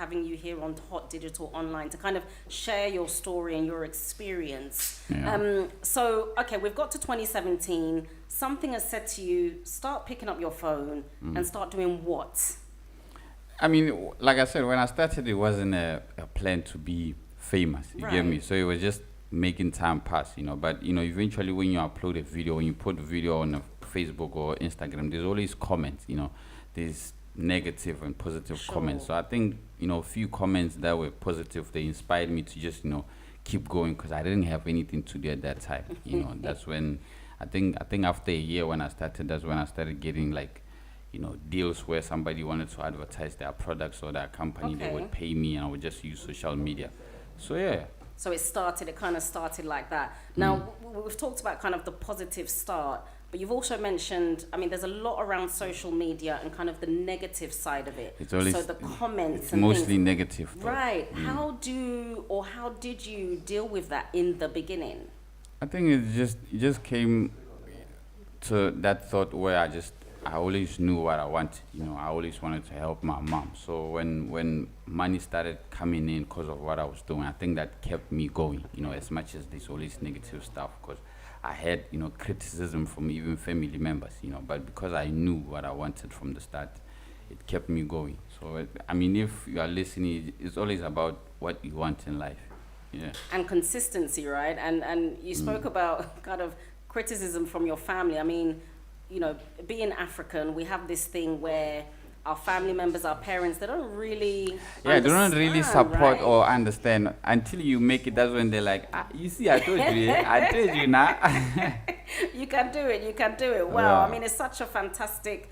having you here on Hot Digital Online to kind of share your story and your experience. Yeah. So, okay, we've got to 2017. Something has said to you, start picking up your phone and start doing what? I mean, like I said, when I started, it wasn't a plan to be famous. You get me? Right. So it was just making time pass, But, eventually when you upload a video, when you put a video on Facebook or Instagram, there's always comments, There's negative and positive Sure. comments. So I think, a few comments that were positive, they inspired me to just, keep going because I didn't have anything to do at that time. That's when I think after a year when I started, that's when I started getting like, deals where somebody wanted to advertise their products or their company. They Okay. would pay me and I would just use social media. So yeah. So it kind of started like that. Now, we've talked about kind of the positive start, but you've also mentioned, I mean, there's a lot around social media and kind of the negative side of it. It's always, so the comments it's and mostly things. negative. Though. Right. How did you deal with that in the beginning? I think it just came to that thought where I always knew what I wanted. I always wanted to help my mom. So when money started coming in because of what I was doing, I think that kept me going. As much as there's always negative stuff, because I had criticism from even family members. But because I knew what I wanted from the start, it kept me going. So if you are listening, it's always about what you want in life. Yeah. And consistency, right? And you spoke about kind of criticism from your family. I mean, being African, we have this thing where our family members, our parents, they don't really they don't really support right? or understand until you make it. That's when they're like, you see, I told you, I told you now. You can do it. Wow. Yeah. I mean, it's such a fantastic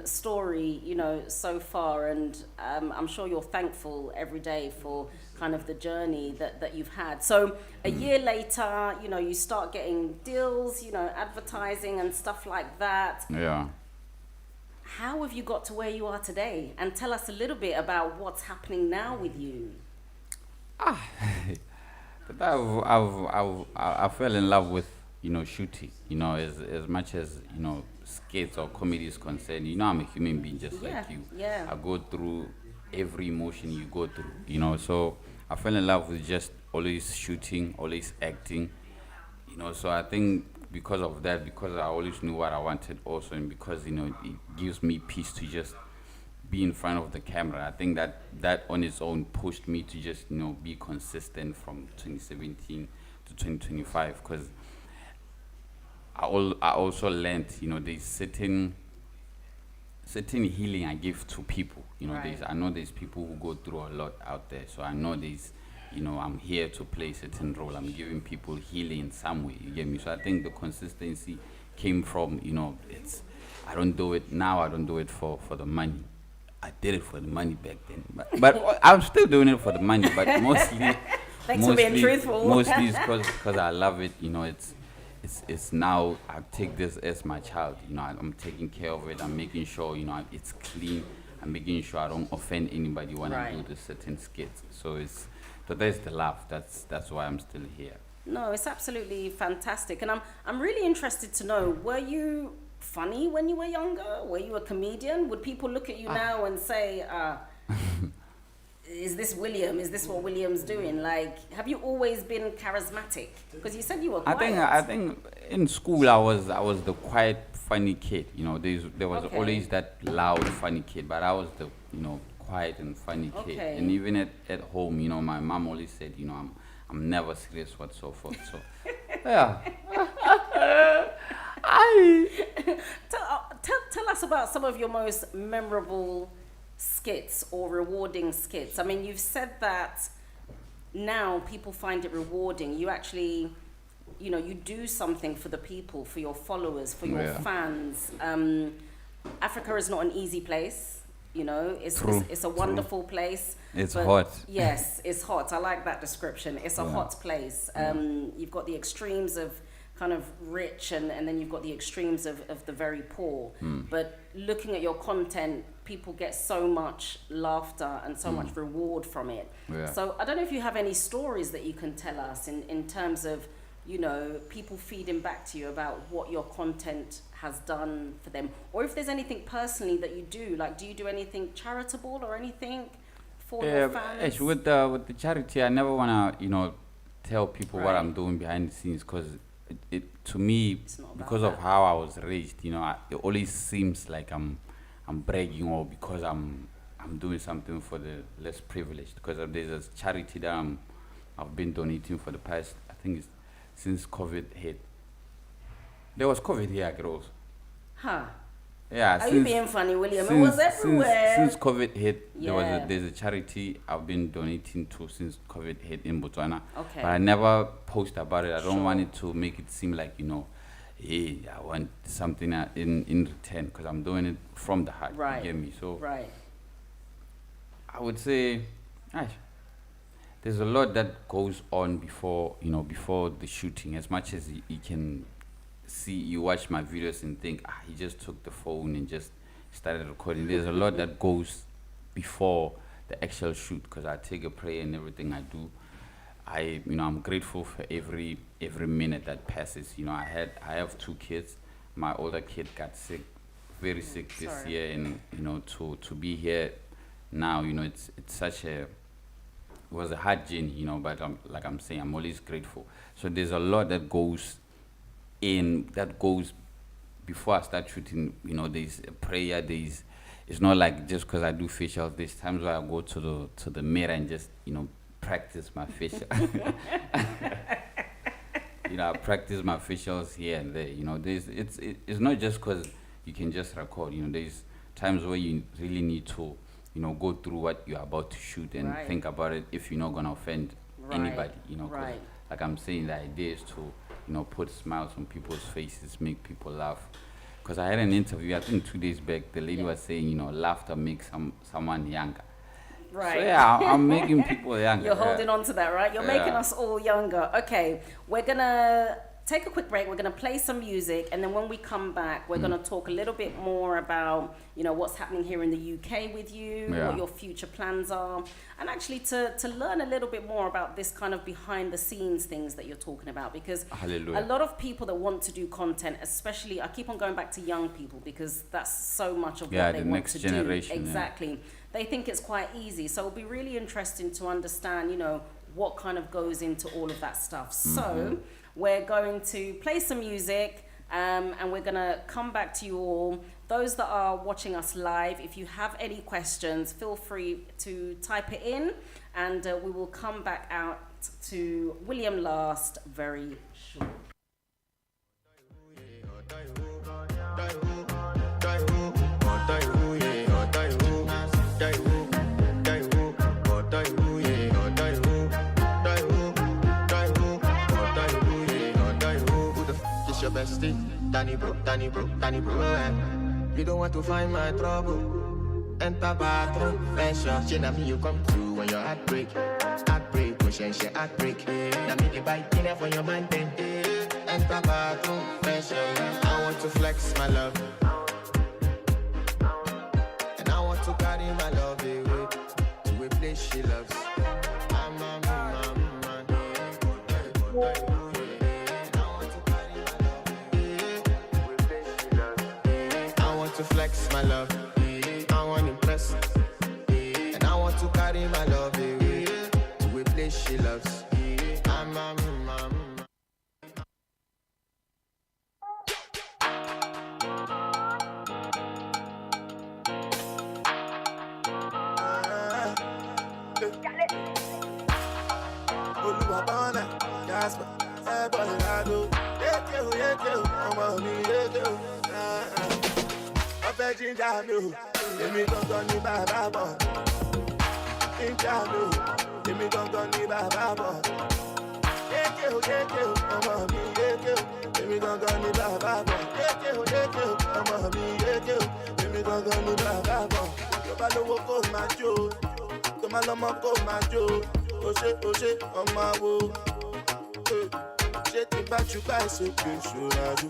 story, so far. And I'm sure you're thankful every day for kind of the journey that you've had. So a year later, you start getting deals, advertising and stuff like that. Yeah. How have you got to where you are today? And tell us a little bit about what's happening now with you. But I fell in love with shooting. As much as skits or comedy is concerned. I'm a human being just like you. Yeah. I go through every emotion you go through. So I fell in love with just always shooting, always acting. So I think because of that, because I always knew what I wanted also, and because it gives me peace to just be in front of the camera. I think that on its own pushed me to just be consistent from 2017 to 2025, because I also learned there's certain healing I give to people. Right. I know there's people who go through a lot out there, so I know there's I'm here to play a certain role. I'm giving people healing in some way. You get me? So I think the consistency came from I don't do it now. I don't do it for the money. I did it for the money back then, but I'm still doing it for the money. But mostly, Thanks for being truthful. Mostly it's because I love it. It's now I take this as my child. I'm taking care of it. I'm making sure it's clean. I'm making sure I don't offend anybody when I do the certain skits. So there's the love. That's why I'm still here. No, it's absolutely fantastic, and I'm really interested to know, were you funny when you were younger? Were you a comedian? Would people look at you now and say, is this William? Is this what William's doing? Like, have you always been charismatic? Because you said you were quiet. I think in school I was the quiet, funny kid. There was always that loud, funny kid, but I was the quiet and funny kid. Okay. And even at home, my mom always said, I'm never serious whatsoever. So yeah. Tell us about some of your most memorable skits or rewarding skits. I mean, you've said that now people find it rewarding. You actually, you do something for the people, for your followers, for your fans. Africa is not an easy place. It's a wonderful place. It's hot. Yes, it's hot. I like that description. It's a hot place. You've got the extremes of kind of rich and then you've got the extremes of the very poor. But looking at your content, people get so much laughter and so much reward from it. Yeah. So I don't know if you have any stories that you can tell us in terms of, people feeding back to you about what your content has done for them, or if there's anything personally that you do, like do you do anything charitable or anything for your fans? With the charity, I never wanna tell people what Right. I'm doing behind the scenes because it to me It's not about because of that. how I was raised, it always seems like I'm bragging or because I'm doing something for the less privileged because there's a charity that I've been donating for the past I think it's since COVID hit. There was COVID here, girls. Huh. Yeah, Are you being funny, William? It was everywhere. Since COVID hit, Yeah. there's a charity I've been donating to since COVID hit in Botswana. Okay. But I never post about it. I don't Sure. want it to make it seem like hey, I want something in return because I'm doing it from the heart. Right. You get me? So Right. I would say, gosh, there's a lot that goes on before the shooting. As much as you can see, you watch my videos and think, he just took the phone and just started recording. There's a lot that goes before the actual shoot because I take a prayer and everything I do. I'm grateful for every minute that passes. I have 2 kids. My older kid got sick, very sick this Sorry. year, and to be here now, it's such a it was a hard journey, but like I'm saying, I'm always grateful. So there's a lot that goes before I start shooting. There's a prayer. It's not like just because I do facials. There's times where I go to the mirror and just practice my facial. I practice my facials here and there. It's not just because you can just record. There's times where you really need to go through what you're about to shoot and Right. think about it if you're not gonna offend Right. anybody. 'Cause Right. like I'm saying, the idea is to put smiles on people's faces, make people laugh. Because I had an interview, I think 2 days back, the lady Yeah. was saying, laughter makes someone younger. Right. So yeah, I'm making people younger. You're holding on to that, right? You're making Yeah. us all younger. Okay, we're gonna take a quick break. We're gonna play some music, and then when we come back, we're gonna talk a little bit more about what's happening here in the UK with you, Yeah. what your future plans are, and actually to learn a little bit more about this kind of behind the scenes things that you're talking about, because Hallelujah. a lot of people that want to do content, especially I keep on going back to young people because that's so much of Yeah, what they the want next to generation, do. yeah. Exactly. They think it's quite easy. So it'll be really interesting to understand, what kind of goes into all of that stuff. So we're going to play some music and we're going to come back to you all. Those that are watching us live, if you have any questions, feel free to type it in and we will come back out to William last very short. Your bestie, Danny bro, You don't want to find my trouble. Enter bathroom, fashion. She me you come through when your heartbreak, push and shit heartbreak. Now me the bike dinner for your man then. Enter bathroom, fashion. I want to flex my love, and I want to carry my love away to a place she loves. To flex my love, I want to impress, and I want to carry my love away to a place she loves. Ginger me, èmi gangan ni bàbá bọ̀. Ginger me, èmi gangan ni bàbá bọ̀. Yéké o, ọmọ mi yéké o, èmi gangan ni bàbá bọ̀. Yéké o, ọmọ mi yéké o, èmi gangan ni bàbá bọ̀. Tó bá lówó kó máa jó, tó má lọ́mọ kó máa jó. Ó ṣe ọmọ wo. Ṣé tí bá ṣùgbọ́n àìsèké ṣòro àjò.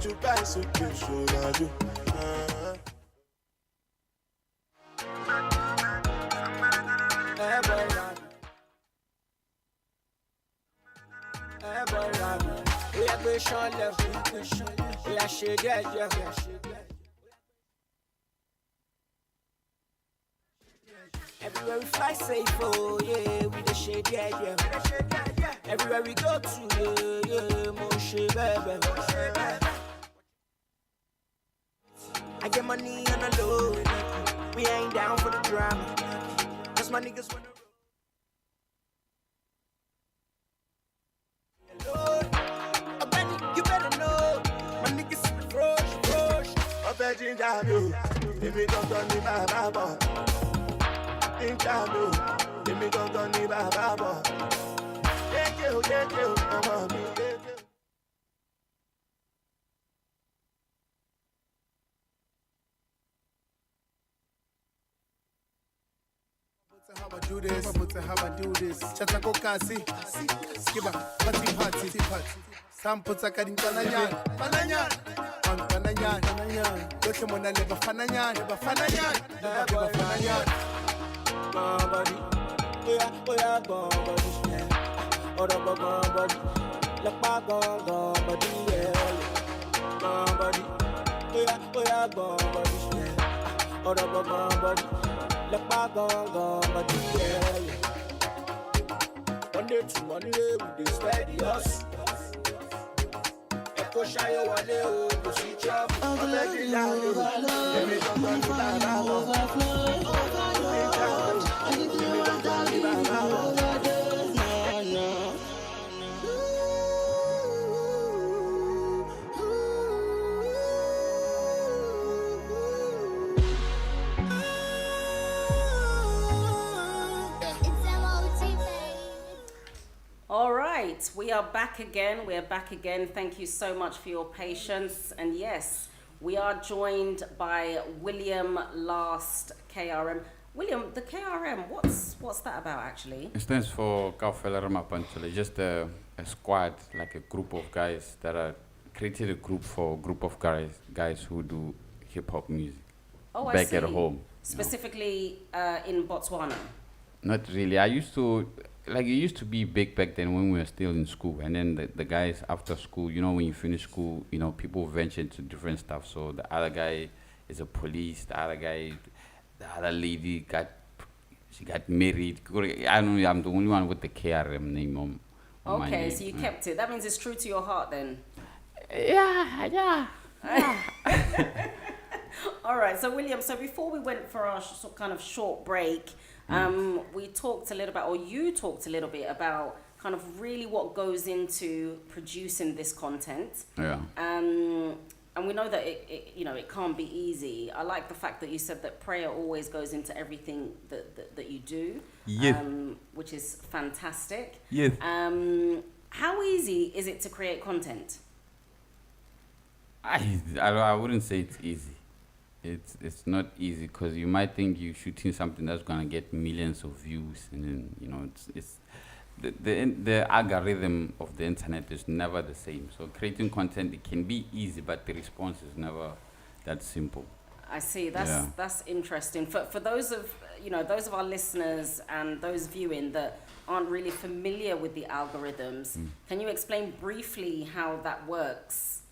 Chupa is so cute, so raju. Everywhere we fly safe, oh yeah, we the shade, yeah, yeah. Everywhere we go to, yeah, more shade, baby. I get money on the low, we ain't down for the drama. Cause my niggas wanna roll. You better know, my niggas frosh. A virgin jam, if we don't turn me baba. In jam, if we don't turn me baba. Yeah, mama, me. How I do this, how I do this. Chata ko kasi, skiba, party. Sam puta kadin pananya. Look mona leba fananya. Body, yeah, body. Ora body, look back body, yeah. Body, yeah, body. Ora body. Look back but yeah. One day to money, we dey steady us. Echo shy one day, we see chop. All right, we are back again. Thank you so much for your patience. And yes, we are joined by William Last KRM. William, the KRM, what's that about actually? It stands for Kaufelerma Panchale, just a squad, like a group of guys that are created a group of guys who do hip hop music. Oh, back I see. at home. Specifically in Botswana. Not really. It used to be big back then when we were still in school. And then the guys after school, when you finish school, people venture into different stuff. So the other guy is a police. The other lady got married. I don't know, I'm the only one with the KRM name on my name. Okay, so you kept it. That means it's true to your heart then. Yeah. All right, so William, before we went for our kind of short break, we talked a little bit, or you talked a little bit about kind of really what goes into producing this content. Yeah. And we know that it can't be easy. I like the fact that you said that prayer always goes into everything that you do. Yes. Which is fantastic. Yes. How easy is it to create content? I wouldn't say it's easy. It's not easy because you might think you're shooting something that's gonna get millions of views, and then it's the algorithm of the internet is never the same. So creating content, it can be easy, but the response is never that simple. I see. That's interesting. For those of our listeners and those viewing that aren't really familiar with the algorithms, can you explain briefly how that works?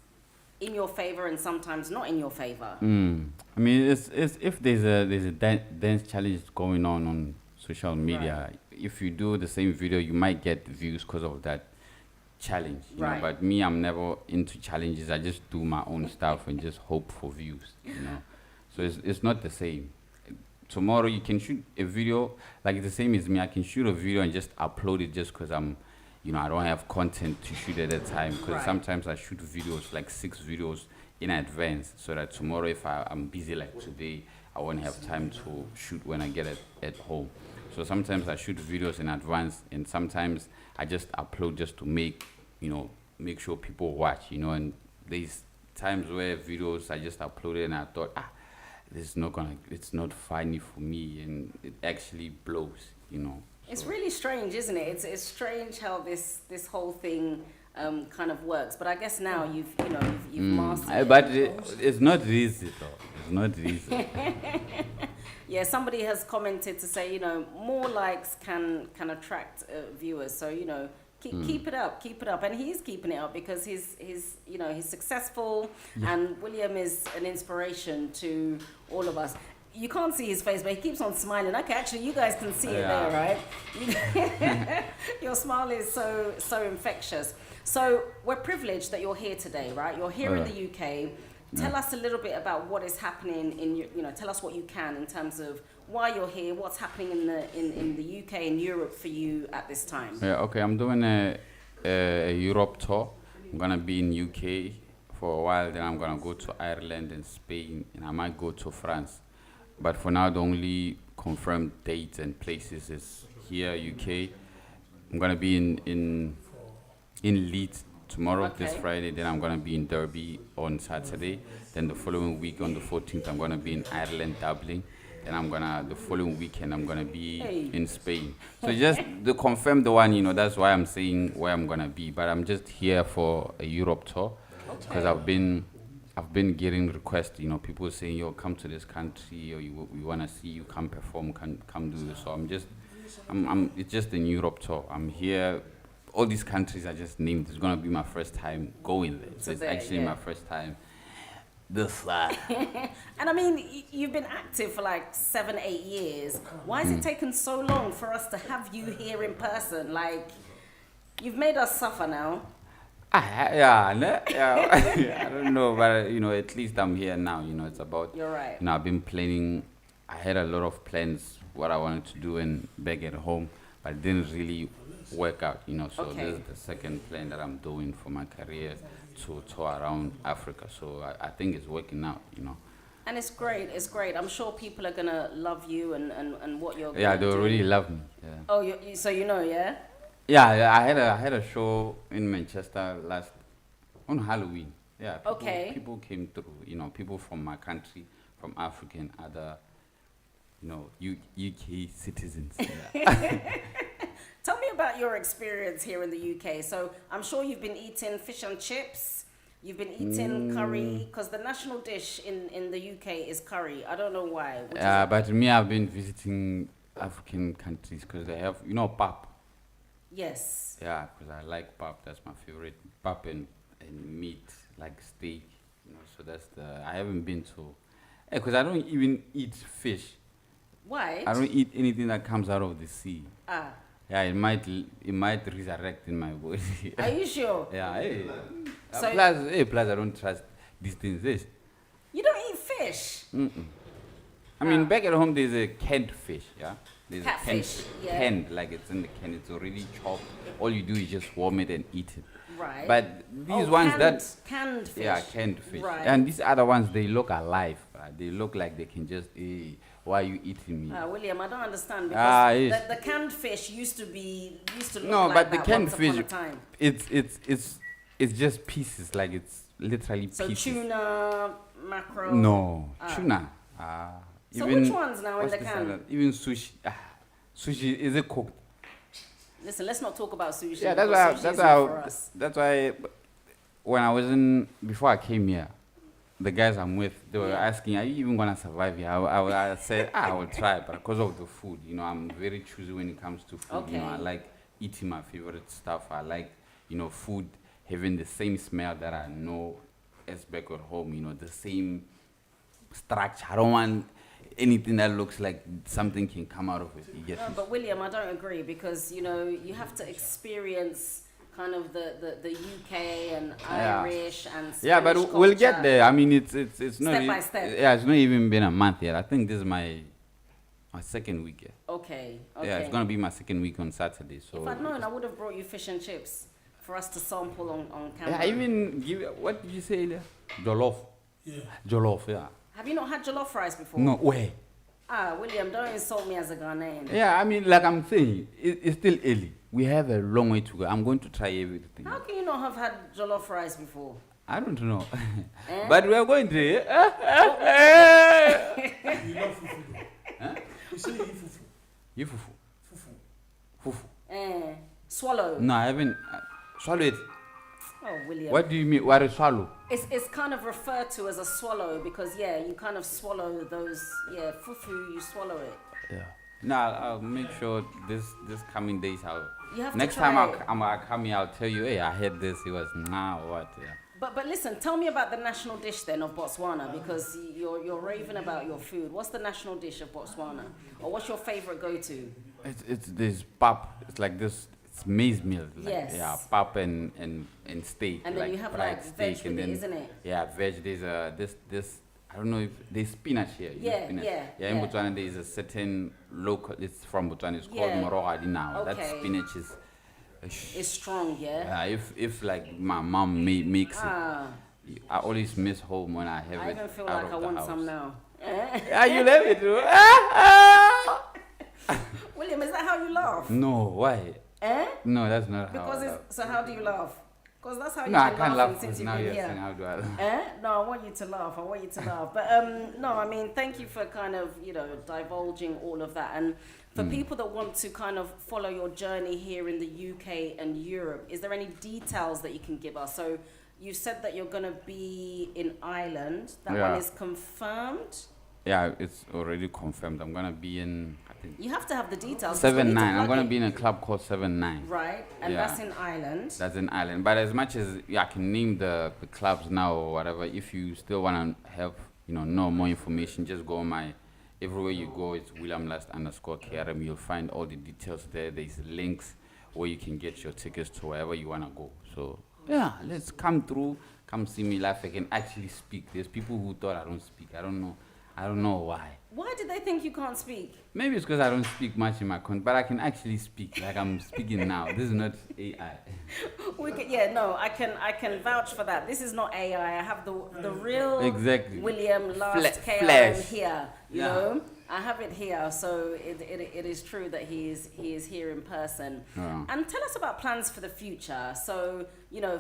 In your favor and sometimes not in your favor. I mean, it's if there's a dance challenge going on social media. Right. If you do the same video, you might get views because of that challenge. You know? But me, I'm never into challenges. I just do my own stuff and just hope for views. So it's not the same. Tomorrow you can shoot a video like the same as me. I can shoot a video and just upload it just because I'm. I don't have content to shoot at a time because sometimes I shoot videos, like 6 videos in advance, so that tomorrow if I'm busy like today, I won't have time to shoot when I get at home. So sometimes I shoot videos in advance, and sometimes I just upload just to make make sure people watch, and there's times where videos I just uploaded and I thought, it's not funny for me, and it actually blows, It's really strange, isn't it? It's strange how this whole thing kind of works. But I guess now you've mastered it. But it's not easy though. It's not easy. Yeah, somebody has commented to say, more likes can attract viewers. So, keep it up. And he's keeping it up because he's successful, and William is an inspiration to all of us. you can't see his face, but he keeps on smiling. Okay, actually, you guys can see it Yeah. there, right? Your smile is so infectious. So we're privileged that you're here today, right? You're here in the UK. Tell us a little bit about what is happening tell us what you can in terms of why you're here, what's happening in the UK and Europe for you at this time. Yeah, okay, I'm doing a Europe tour. I'm gonna be in UK for a while, then I'm gonna go to Ireland and Spain, and I might go to France. But for now, the only confirmed dates and places is here, UK. I'm gonna be in Leeds tomorrow, this Okay. Friday. Then I'm gonna be in Derby on Saturday. Then the following week on the 14th, I'm gonna be in Ireland, Dublin. Then the following weekend, I'm gonna be Hey. in Spain. So just to confirm the one, that's why I'm saying where I'm gonna be. But I'm just here for a Europe tour because I've been getting requests. People saying, "Yo, come to this country, or we wanna see you come perform, come do this." So it's just a Europe tour. I'm here. All these countries I just named. It's gonna be my first time going there. So it's there, actually yeah. my first time. This side. And I mean, you've been active for like 7-8 years. Why has it taken so long for us to have you here in person? Like, you've made us suffer now. I don't know, but at least I'm here now. It's about. You're right. I've been planning. I had a lot of plans what I wanted to do and back at home, but it didn't really work out. So Okay. this is the second plan that I'm doing for my career to tour around Africa. So I think it's working out. And it's great. It's great. I'm sure people are gonna love you and what you're. Yeah, gonna they do. already love me. Yeah. Oh, so yeah. Yeah, I had a show in Manchester on Halloween. Yeah. Okay. People came through. People from my country, from Africa and other, UK citizens. Yeah. Tell me about your experience here in the UK. So I'm sure you've been eating fish and chips. You've been eating curry because the national dish in the UK is curry. I don't know why. Which is- But me, I've been visiting African countries because they have, pap. Yes. Yeah, because I like pap. That's my favorite. Pap and meat, like steak. So that's I haven't been to. Because I don't even eat fish. Why? I don't eat anything that comes out of the sea. Ah. Yeah, it might resurrect in my body. Are you sure? Yeah, hey. So- Plus I don't trust these things. You don't eat fish. I mean, back at home there's a canned fish, yeah? There's Catfish, a yeah. canned, like it's in the can, it's already chopped. All you do is just warm it and eat it. Right. But these ones canned fish. yeah, canned fish. Right. And these other ones, they look alive. They look like they can just, why are you eating me? William, I don't understand Ah, because yes. the canned fish used to look No, like but the that canned once upon fish, a time. it's just pieces, like it's literally So pieces. tuna, mackerel. No, tuna. So which ones now in what's the this can? other? Even sushi. Sushi, is it cooked? Listen, let's not talk about sushi. Yeah, because sushi is not for us. that's why when I was before I came here, the guys I'm with, they were Yeah. asking, are you even gonna survive here? I said, I will try, but because of the food, I'm very choosy when it comes to food. Okay. I like eating my favorite stuff. I like, food having the same smell that I know as back at home, the same structure. I don't want anything that looks like something can come out of it. You get No, me? but William, I don't agree because you have to experience kind of the UK and Yeah. Irish and Spanish Yeah, but we'll get culture. there. I mean, it's not Step by step. Yeah, it's not even been a month yet. I think this is my second week. Yeah. Okay. Yeah, it's gonna be my second week on Saturday. So If I'd known, I would have brought you fish and chips for us to sample on camera. yeah, even what did you say earlier? Jollof. Yeah. Jollof. Yeah. Have you not had jollof rice before? No way. William, don't insult me as a Ghanaian. Yeah, I mean, like I'm saying, it's still early. We have a long way to go. I'm going to try everything. How can you not have had jollof rice before? I don't know, Eh? but we are going to. You love fufu though. You say you eat fufu. You fufu. Fufu. Eh, swallow. No, I haven't swallow it. Oh, William. What do you mean? What is swallow? It's kind of referred to as a swallow because you kind of swallow those fufu. You swallow it. Yeah. No, I'll make sure this coming days You have to next try time it. I'll come here, I'll tell you, hey, I had this. It was what? Yeah. But listen, tell me about the national dish then of Botswana, because you're raving about your food. What's the national dish of Botswana, or what's your favorite go-to? It's this pap. It's like this. It's maize meal. Like, Yes. Yeah, pap and steak. And then you have fried like veg steak, and with it, then isn't it? yeah, veg. There's this. I don't know if there's spinach here. You know Yeah, spinach? yeah, In yeah. Botswana, there's a certain local. It's from Botswana. It's called Yeah. morogadi now. That Okay. spinach is. It's strong, yeah. If like my mom makes it, Ah, I always miss home when I have I it even feel out like of I the want house. some now. Yeah, you love it too. William, is that how you laugh? No, why? Eh? No, that's not Because how I it's, so how do you laugh? Because that's how laugh. you've No, I been can't laughing laugh since because you've now been you're here. saying how do I laugh? No, I want you to laugh. I want you to laugh. But no, I mean, thank you for kind of, divulging all of that. And for people that want to kind of follow your journey here in the UK and Europe, is there any details that you can give us? So you said that you're going to be in Ireland. That Yeah. one is confirmed. Yeah, it's already confirmed. I'm gonna be in, I think, You have to have the details. 'cause we need to 7-9. I'm plug gonna it. be in a club called 7-9. Right, and Yeah. that's in Ireland. That's in Ireland. But as much as I can name the clubs now or whatever, if you still wanna have know more information, just go on my. Everywhere you go, it's William_KRM. You'll find all the details there. There's links where you can get your tickets to wherever you wanna go. So yeah, let's come through. Come see me live. I can actually speak. There's people who thought I don't speak. I don't know why. Why did they think you can't speak? Maybe it's because I don't speak much in my country, but I can actually speak. Like I'm speaking now. This is not AI. I can vouch for that. This is not AI. I have the real Exactly. William last KRM Flesh. here. You Yeah. know, I have it here, so it is true that he is here in person. Yeah. And tell us about plans for the future. So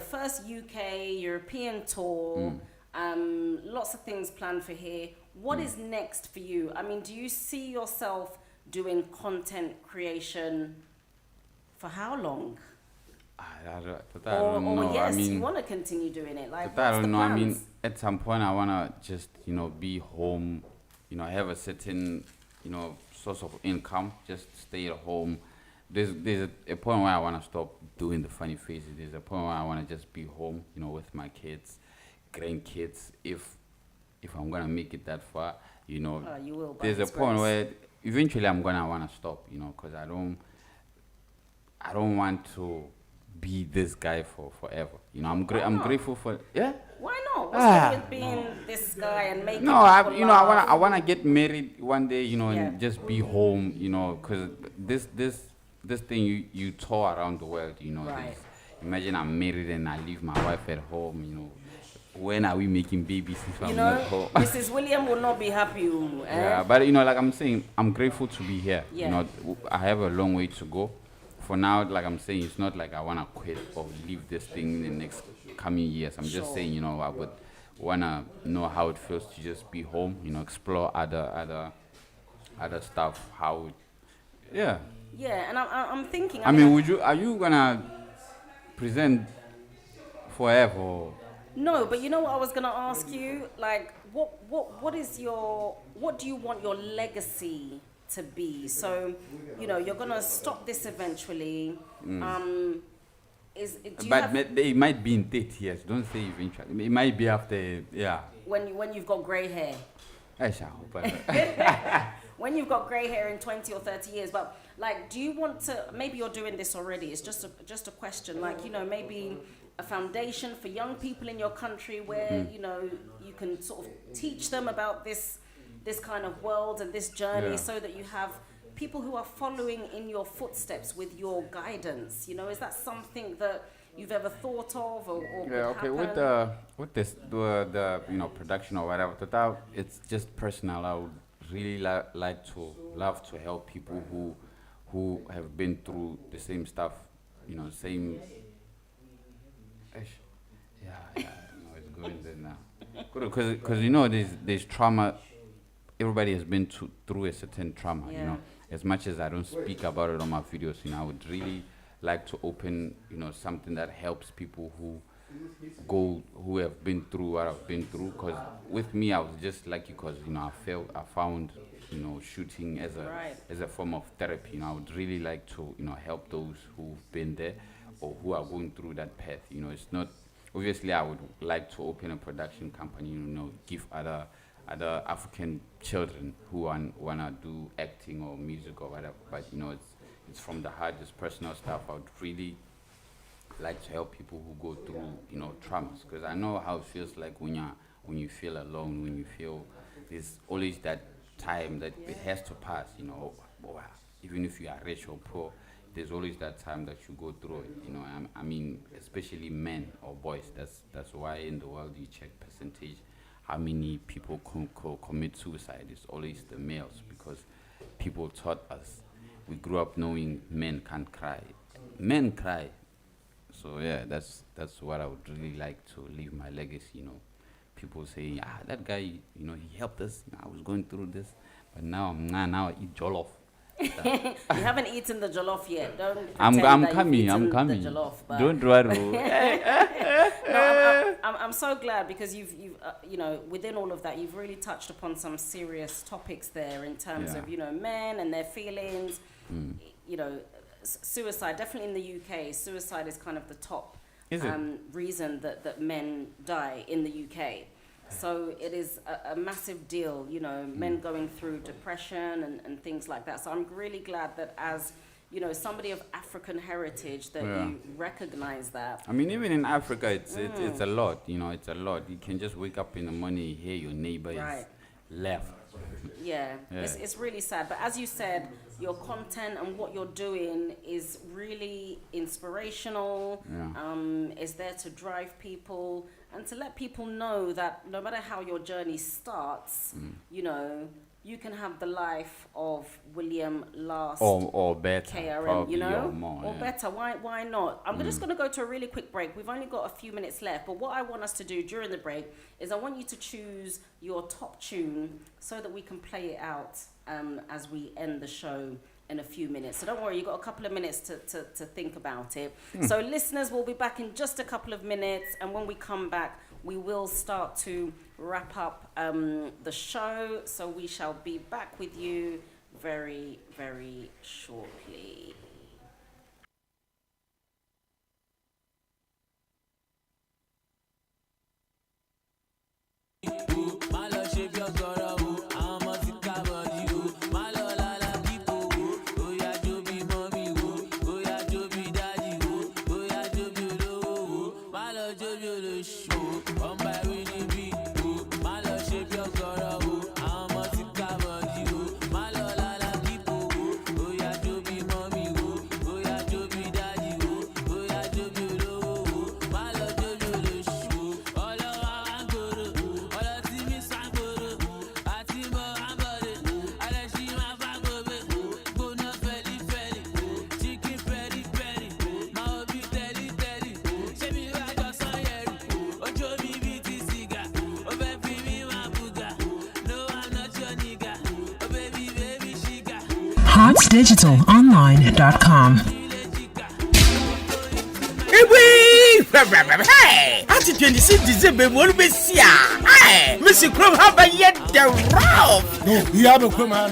first UK European tour. Lots of things planned for here. What is next for you? I mean, do you see yourself doing content creation for how long? I don't know. Yes, I mean, you want to continue doing it. Like, I what's don't the know. I mean, plans? at some point, I wanna just be home. Have a certain source of income. Just stay at home. There's a point where I wanna stop doing the funny faces. There's a point where I wanna just be home. With my kids, grandkids. If I'm gonna make it that far, You will. by there's a His point grace. where eventually I'm gonna wanna stop. Because I don't want to be this guy for forever. I'm grateful for Why not? What's Ah. wrong with being this guy and making No, I people laugh? wanna get married one day, Yeah. and just be home, because this thing you tour around the world, Right. this- imagine I'm married and I leave my wife at home, when are we making babies if I'm not home? Mrs. William will not be happy. Yeah, but like I'm saying, I'm grateful to be here. Yeah. I have a long way to go. For now, like I'm saying, it's not like I wanna quit or leave this thing in the next coming years. I'm Sure. just saying, I would wanna know how it feels to just be home. Explore other stuff. Yeah. Yeah, and I'm thinking. I mean, are you gonna present forever? Or? No, but you know what I was gonna ask you? Like, what do you want your legacy to be? So, you're gonna stop this eventually. Do you But have, they might be in 30 years. Don't say eventually. It might be after. Yeah. when you've got grey hair? I shall. But When you've got grey hair in 20 or 30 years, but like, do you want to? Maybe you're doing this already. It's just a question. Like, maybe a foundation for young people in your country where you can sort of teach them about this kind of world and this journey, Yeah. so that you have people who are following in your footsteps with your guidance. Is that something that you've ever thought of or yeah, could okay. happen? With this the production or whatever, that it's just personal. I would really love to help people who have been through the same stuff, same. Yeah, it's going there now. Because there's trauma. Everybody has been through a certain trauma. Yeah. As much as I don't speak about it on my videos, I would really like to open, something that helps people who have been through what I've been through. Because with me, I was just lucky because I found shooting as Right. a form of therapy. I would really like to help those who've been there or who are going through that path. It's not obviously I would like to open a production company, give other African children who wanna do acting or music or whatever. But it's from the heart, it's personal stuff. I would really like to help people who go through traumas, because I know how it feels like when you feel alone, when you feel there's always that time that it has to pass. Even if you are rich or poor, there's always that time that you go through it. I mean, especially men or boys. That's why in the world you check percentage, how many people commit suicide. It's always the males, because people taught us. We grew up knowing men can't cry. Men cry. So yeah, that's what I would really like to leave my legacy. People say, that guy, he helped us. I was going through this, but now I eat jollof. You haven't eaten the jollof yet. Don't I'm pretend that coming. you've I'm eaten coming. The jollof, but Don't worry. no, I'm so glad, because you've within all of that, you've really touched upon some serious topics there in terms of men and their feelings. Suicide, definitely in the UK, suicide is kind of the top reason that men die in the UK. So it is a massive deal, men going through depression and things like that. So I'm really glad that as somebody of African heritage, that you recognize that. I mean, even in Africa, it's a lot. It's a lot. You can just wake up in the morning, you hear your neighbor is left. Yeah. It's really sad. But as you said, your content and what you're doing is really inspirational. Is there to drive people and to let people know that no matter how your journey starts, you can have the life of William Last or better, KRM, or more, or better. Why not? I'm just going to go to a really quick break. We've only got a few minutes left, but what I want us to do during the break is I want you to choose your top tune so that we can play it out as we end the show in a few minutes. So don't worry, you've got a couple of minutes to think about it. So listeners, we'll be back in just a couple of minutes, and when we come back, we will start to wrap up the show. So we shall be back with you very, very shortly. HotsDigitalOnline.com. Hey! At 26 December, we'll be here. Hey! Mr. Chrome, how about yet the rough? No, you have a criminal.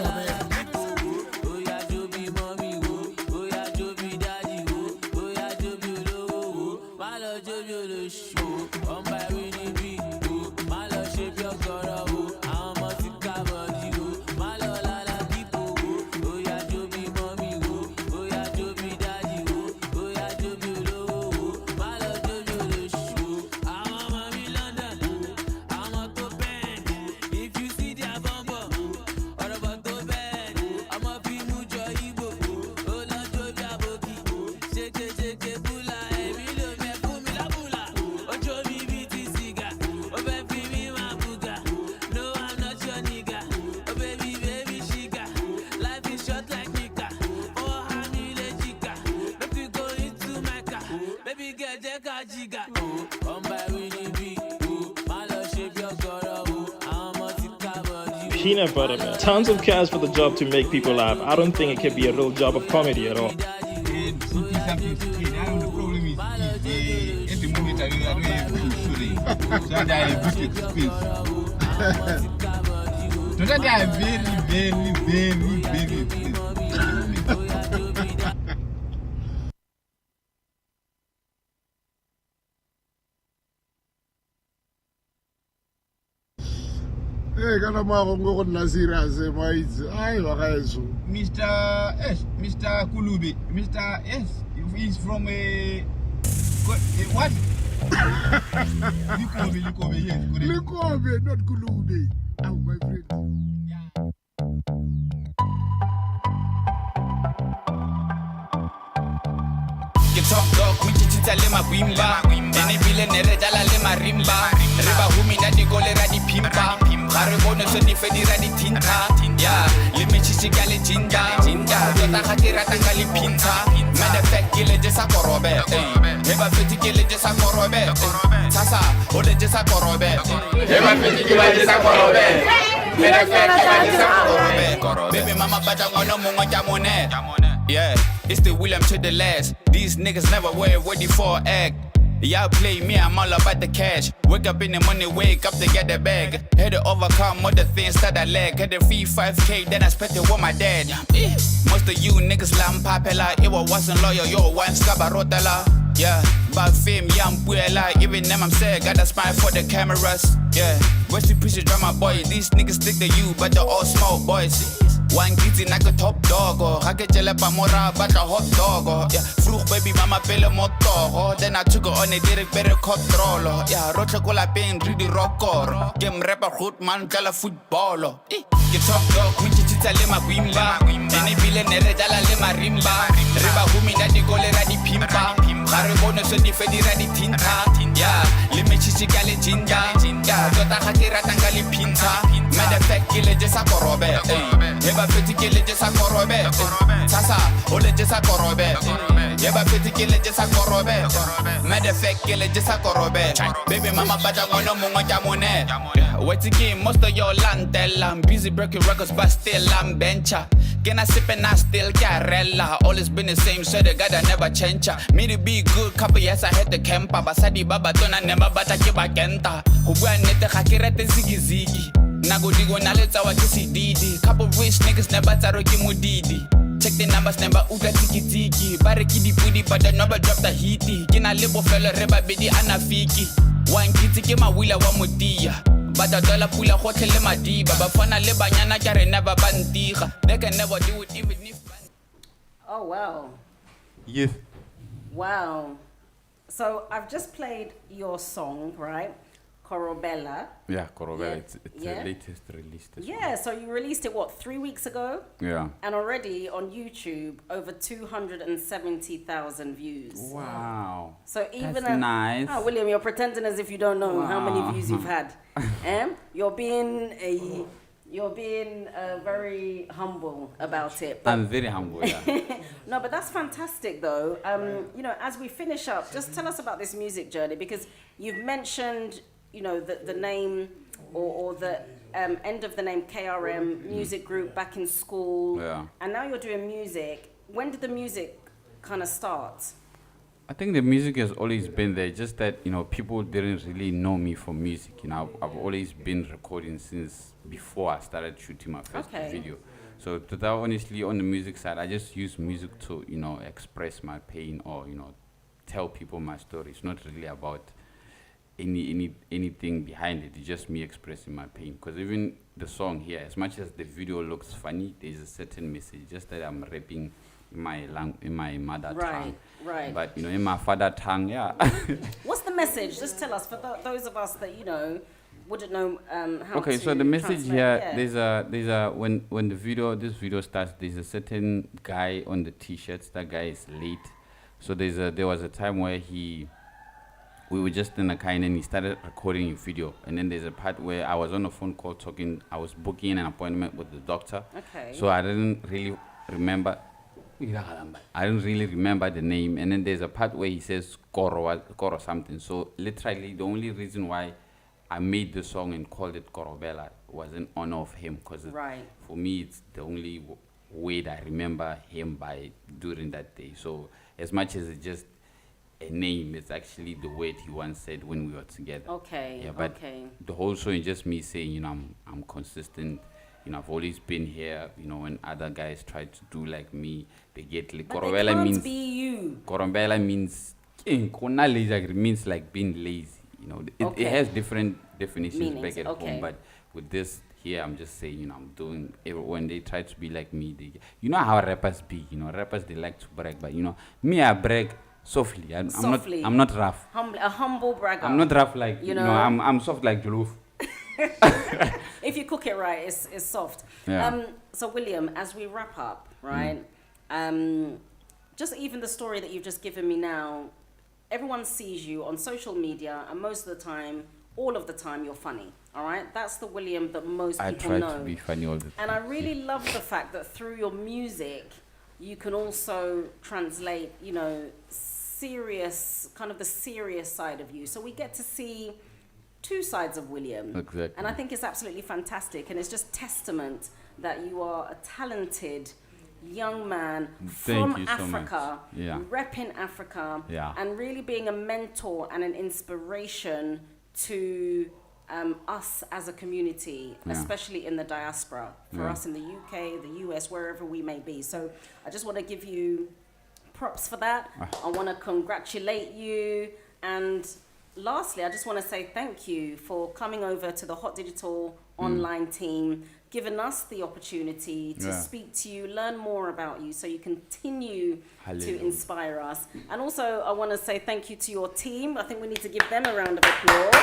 Peanut butter, man. Tons of cash for the job to make people laugh. I don't think it could be a real job of comedy at all. The moment I don't have to so I have so that I am very Hey, kana magongo go nna serious maitse. Ai wa gaeso. Mr. Kulubi. Mr. S. He's from a. What? Likobe, yes. Correct. Likobe, not Kulube. Oh, my friend. Ke top dog go tshitsa le magwimba ene bile ne re dala le marimba re ba humi na di gole ra di pimpa ga re bone so di fedira di tinta ya le metshitsi ka le jinja tota ga ke rata ka le pinta matter of fact ke le jesa korobe he ba feti ke le jesa korobe sasa o le jesa korobe he ba feti ke ba jesa korobe matter of fact ke ba jesa korobe baby mama bata ngwana mongwe ka mone yeah. It's the William to the last. These niggas never were ready for act. Y'all play me, I'm all about the cash. Wake up in the morning, wake up to get the bag. Had to overcome all the things that I lack. Had to feed 5K, then I spent it with my dad. Most of you niggas lamb papella. It wasn't loyal, yo, one scabarotella. Yeah, but fame, young puella. Even them I'm sad, got a smile for the cameras. Yeah, where's the piece of drama boy? These niggas stick to you, but they're all small boys. One kitty like a top dog, I get jele pa mora but a hot dog. Yeah, fruit baby mama pele motor. Then I took her on a direct better control. Yeah, rocha cola pain, really rocker. Game rapper hood man, kala footballer. Get top dog, we chita le magwimba. Ene bile ne re dala le marimba. Reba humi na di gole ra di pimpa. Gare bone so di fedira di tinta. Yeah, le mechichi ka le jinja. Yeah, tota ga ke rata ka le pinta. Matter of fact, ke le jesa korobe. Heba feti ke le jesa korobe. Sasa, o le jesa korobe. Heba feti ke le jesa korobe. Matter of fact, ke le jesa korobe. Baby mama bata ngono mongwe ka mone. What's again, most of your land tell I'm busy breaking records, but still I'm bencha. Can I sip and I still carella? Always been the same, so the God I never change. Me to be good, couple years I had the camper. Basadi baba tona never bata kiba kenta. Hubwa nete hakirete zigi zigi. Nago digo na let's our kissy didi. Couple rich niggas never taroki mudidi. Check the numbers, never uga tiki tiki. Bariki di pudi, but they never drop the heaty. Kina libo fella reba bedi anafiki. One kitty ke ma wila wa mutia. But the dollar pula hotel le madiba. Bafana le banyana kare never bantiga. They can never do it even if. Oh wow. Yes. Wow. So I've just played your song, right? Corobella. Yeah, Corobella. Yeah. It's Yeah. the latest release. This Yeah, so you released it, 3 weeks ago? one. Yeah. And already on YouTube, over 270,000 views. Wow. So even That's nice. Oh, William, you're pretending as if you don't know how many Wow. views you've had. You're being very humble about it. But I'm very humble. Yeah. no, but that's fantastic, though. As we finish up, just tell us about this music journey, because you've mentioned, the name or the end of the name KRM music group back in school. Yeah. And now you're doing music. When did the music kind of start? I think the music has always been there, just that, people didn't really know me for music. I've always been recording since before I started shooting my first video. So to that, honestly, on the music side, I just use music to, express my pain or, tell people my story. It's not really about anything behind it. It's just me expressing my pain. Because even the song here, as much as the video looks funny, there's a certain message, just that I'm rapping in my mother tongue. Right. But in my father tongue, yeah. What's the message? Just tell us, for those of us that wouldn't know how. Okay, to so the message translate. here, Yeah. there's a when this video starts, there's a certain guy on the t-shirts. That guy is late. So there was a time where we were just in a kind and he started recording a video, and then there's a part where I was on a phone call talking. I was booking an appointment with the doctor. Okay. So I didn't really remember the name, and then there's a part where he says Koro something. So literally the only reason why I made the song and called it Corobella was in honor of him, because for me it's the only way that I remember him by during that day. So as much as it's just a name, it's actually the word he once said when we were together. Okay. Yeah, but the whole song is just me saying, I'm consistent. I've always been here. When other guys try to do like me, they get like Corobella means be you. Corobella means like being lazy. It has different definitions back at home, but with this here I'm just saying, I'm doing, when they try to be like me, you know how rappers be, rappers, they like to brag, but me, I brag softly. I'm not rough. A humble bragger. I'm not rough like, I'm soft like Joloof. If you cook it right, it's soft. Yeah. So William, as we wrap up, right? Just even the story that you've just given me now, everyone sees you on social media, and most of the time, all of the time, you're funny. All right, that's the William that most people know. I try to be funny all the time. And I really love the fact that through your music, you can also translate, serious, kind of the serious side of you. So we get to see two sides of William. Exactly. And I think it's absolutely fantastic. And it's just testament that you are a talented young man from Africa, repping Africa, and really being a mentor and an inspiration to us as a community, especially in the diaspora, for us in the UK, the US, wherever we may be. So I just want to give you props for that. I want to congratulate you. And lastly, I just want to say thank you for coming over to the Hot Digital online team, giving us the opportunity to speak to you, learn more about you, so you continue to inspire us. And also, I want to say thank you to your team. I think we need to give them a round of applause.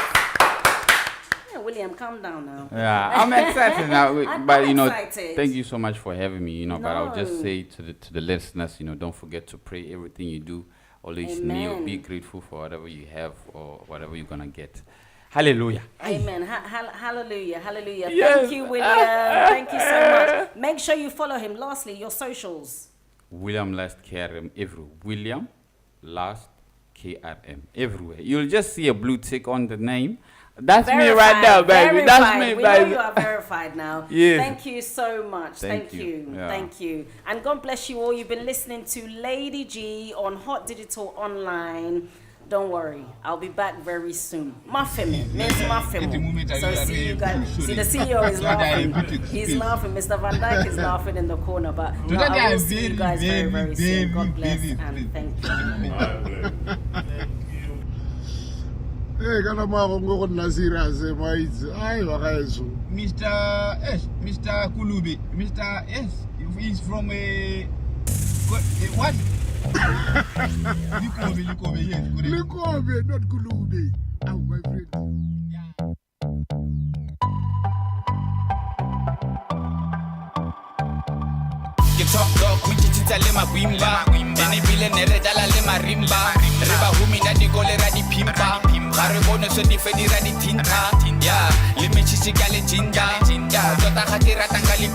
Yeah, William, calm down now. Yeah, I'm excited now. But I'm excited. Thank you so much for having me. But I'll just say to the listeners, don't forget to pray everything you do. Always kneel, be grateful for whatever you have or whatever you're gonna get. Hallelujah. Amen. Hallelujah. Hallelujah. Yes. Thank you, William. Thank you so much. Make sure you follow him. Lastly, your socials. William Last KRM everywhere. William Last KRM everywhere. You'll just see a blue tick on the name. That's verified, me right now, baby. Verified. That's me, we baby. know you are verified now. Yes. Thank you so much. Thank you. Yeah. Thank you. And God bless you all. You've been listening to Lady G on Hot Digital Online. Don't worry, I'll be back very soon. Muffin, Miss Muffin. So see you guys. See, the CEO is laughing. He's laughing. Mr. Van Dyke is laughing in the corner. But no, I will see you guys very, very soon. God bless and thank you. Hey, kana magongo go nna serious maitse. Ai wa gaeso. Mr. Kulube. Mr. S. He's from a what? Likobe, yes. Likobe, not Kulube. Oh, my friend. Talk we chitita le magwimba ene bile nere dala le marimba re ba humina di kolera di pimpa ga re bone so di fedira di tinta ya le mechisi ka le jinja tota ga ke ratang ka le